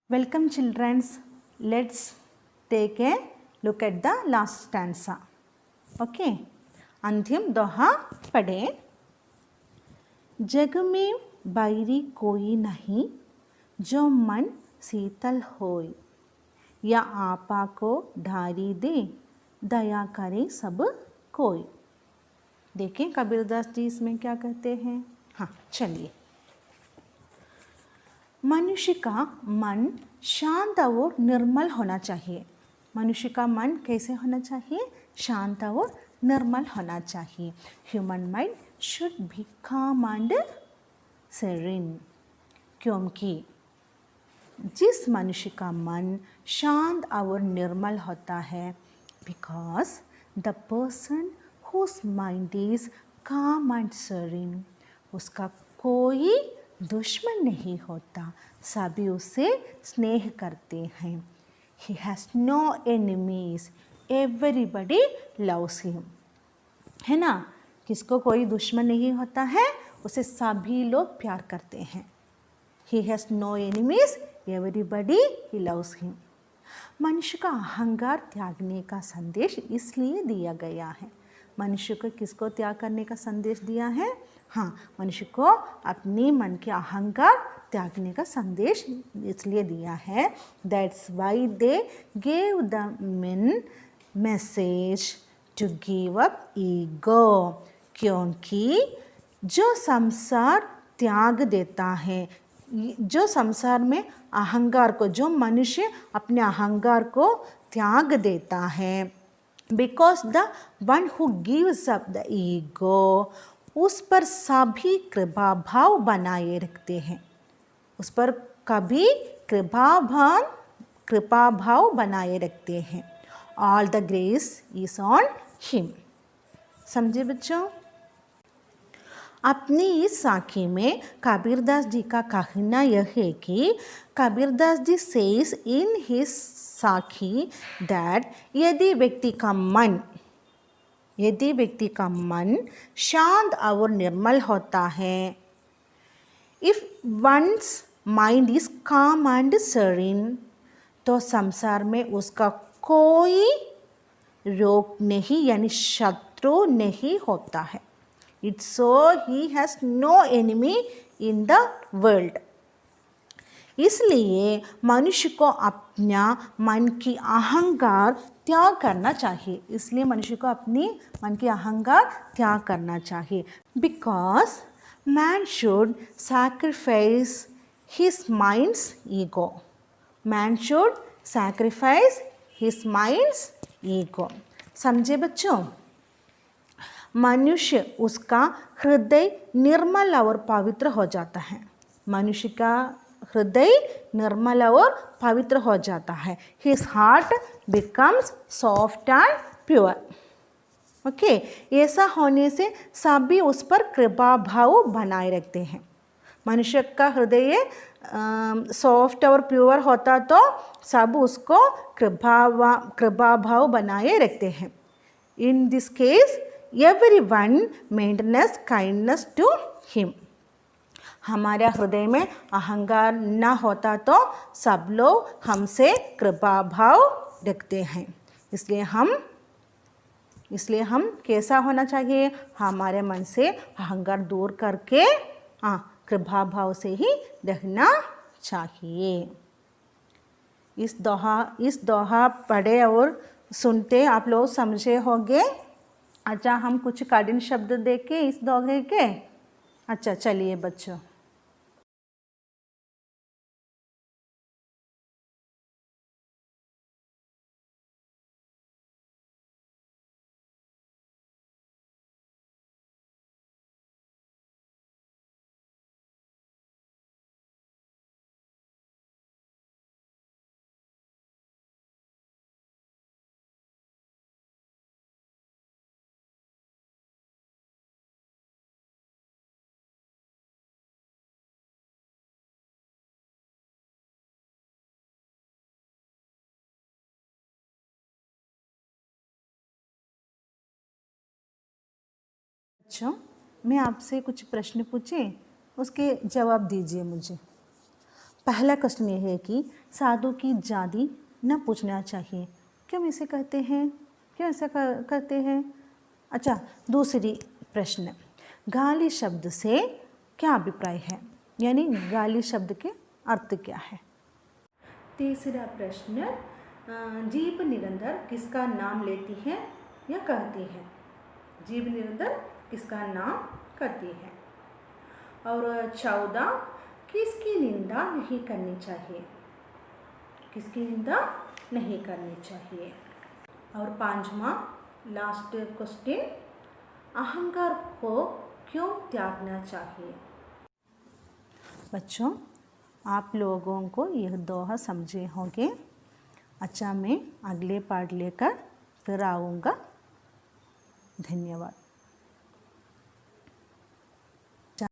Welcome children. Let's take a look at the last stanza. Okay. अंतिम दोहा पढ़ें. जग में बैरी कोई नहीं जो मन शीतल होय, या आपा को ढारी दे दया करे सब कोई. देखें कबीरदास जी इसमें क्या कहते हैं. हाँ चलिए. मनुष्य का मन शांत और निर्मल होना चाहिए. मनुष्य का मन कैसे होना चाहिए. शांत और निर्मल होना चाहिए. Human mind should be calm and serene. क्योंकि जिस मनुष्य का मन शांत और निर्मल होता है, because the person whose mind is calm and serene, उसका कोई दुश्मन नहीं होता, सभी उससे स्नेह करते हैं. He has no enemies, everybody loves him. है ना. किसको कोई दुश्मन नहीं होता है, उसे सभी लोग प्यार करते हैं. He has no enemies, everybody he loves him. मनुष्य का अहंकार त्यागने का संदेश इसलिए दिया गया है. मनुष्य को किसको त्याग करने का संदेश दिया है. हाँ, मनुष्य को अपने मन के अहंकार त्यागने का संदेश इसलिए दिया है. That's why they gave the main message to give up ego. क्योंकि जो संसार त्याग देता है, जो संसार में अहंकार को, जो मनुष्य अपने अहंकार को त्याग देता है, because the one who gives up the ego, उस पर सभी कृपा भाव बनाए रखते हैं. उस पर कभी कृपा भाव बनाए रखते हैं. All the grace is on him. समझे बच्चों. अपनी इस साखी में कबीरदास जी का कहना यह है कि Kabirdas ji says in his साखी दैट यदि व्यक्ति का मन शांत और निर्मल होता है, इफ वंस माइंड इज काम एंड serene, तो संसार में उसका कोई रोग नहीं यानी शत्रु नहीं होता है. It's so he has no enemy in the world. इसलिए मनुष्य को अपना मन की अहंकार त्याग करना चाहिए. इसलिए मनुष्य को अपनी मन की अहंकार त्याग करना चाहिए. Because man should sacrifice his mind's ego. Man should sacrifice his mind's ego. समझे बच्चों. मनुष्य उसका हृदय निर्मल और पवित्र हो जाता है. मनुष्य का हृदय निर्मल और पवित्र हो जाता है. His heart becomes soft and pure. Okay. ऐसा होने से सभी उस पर कृपा भाव बनाए रखते हैं. मनुष्य का हृदय सॉफ्ट और प्योर होता तो सब उसको कृपा भाव बनाए रखते हैं. In this case everyone maintains kindness to him. हमारे हृदय में अहंकार न होता तो सब लोग हमसे कृपा भाव रखते हैं. इसलिए हम कैसा होना चाहिए. हमारे मन से अहंकार दूर करके कृपा भाव से ही रहना चाहिए. इस दोहा पढ़े और सुनते आप लोग समझे होंगे. अच्छा, हम कुछ कठिन शब्द देखें इस दोहे के. अच्छा चलिए बच्चों. बच्चों, मैं आपसे कुछ प्रश्न पूछे, उसके जवाब दीजिए मुझे. पहला क्वेश्चन ये है कि साधु की जाति न पूछना चाहिए, क्यों ऐसे कहते हैं, क्यों ऐसा करते हैं। अच्छा, दूसरी प्रश्न, गाली शब्द से क्या अभिप्राय है, यानी गाली शब्द के अर्थ क्या है। तीसरा प्रश्न, जीभ निरंतर किसका नाम लेती है या कहती है। जीभ निरंतर किसका नाम करती है। और 14, किसकी निंदा नहीं करनी चाहिए, किसकी निंदा नहीं करनी चाहिए। और 5वां लास्ट क्वेश्चन, अहंकार को क्यों त्यागना चाहिए। बच्चों, आप लोगों को यह दोहा समझे होंगे। अच्छा, मैं अगले पार्ट लेकर फिर आऊँगा। धन्यवाद।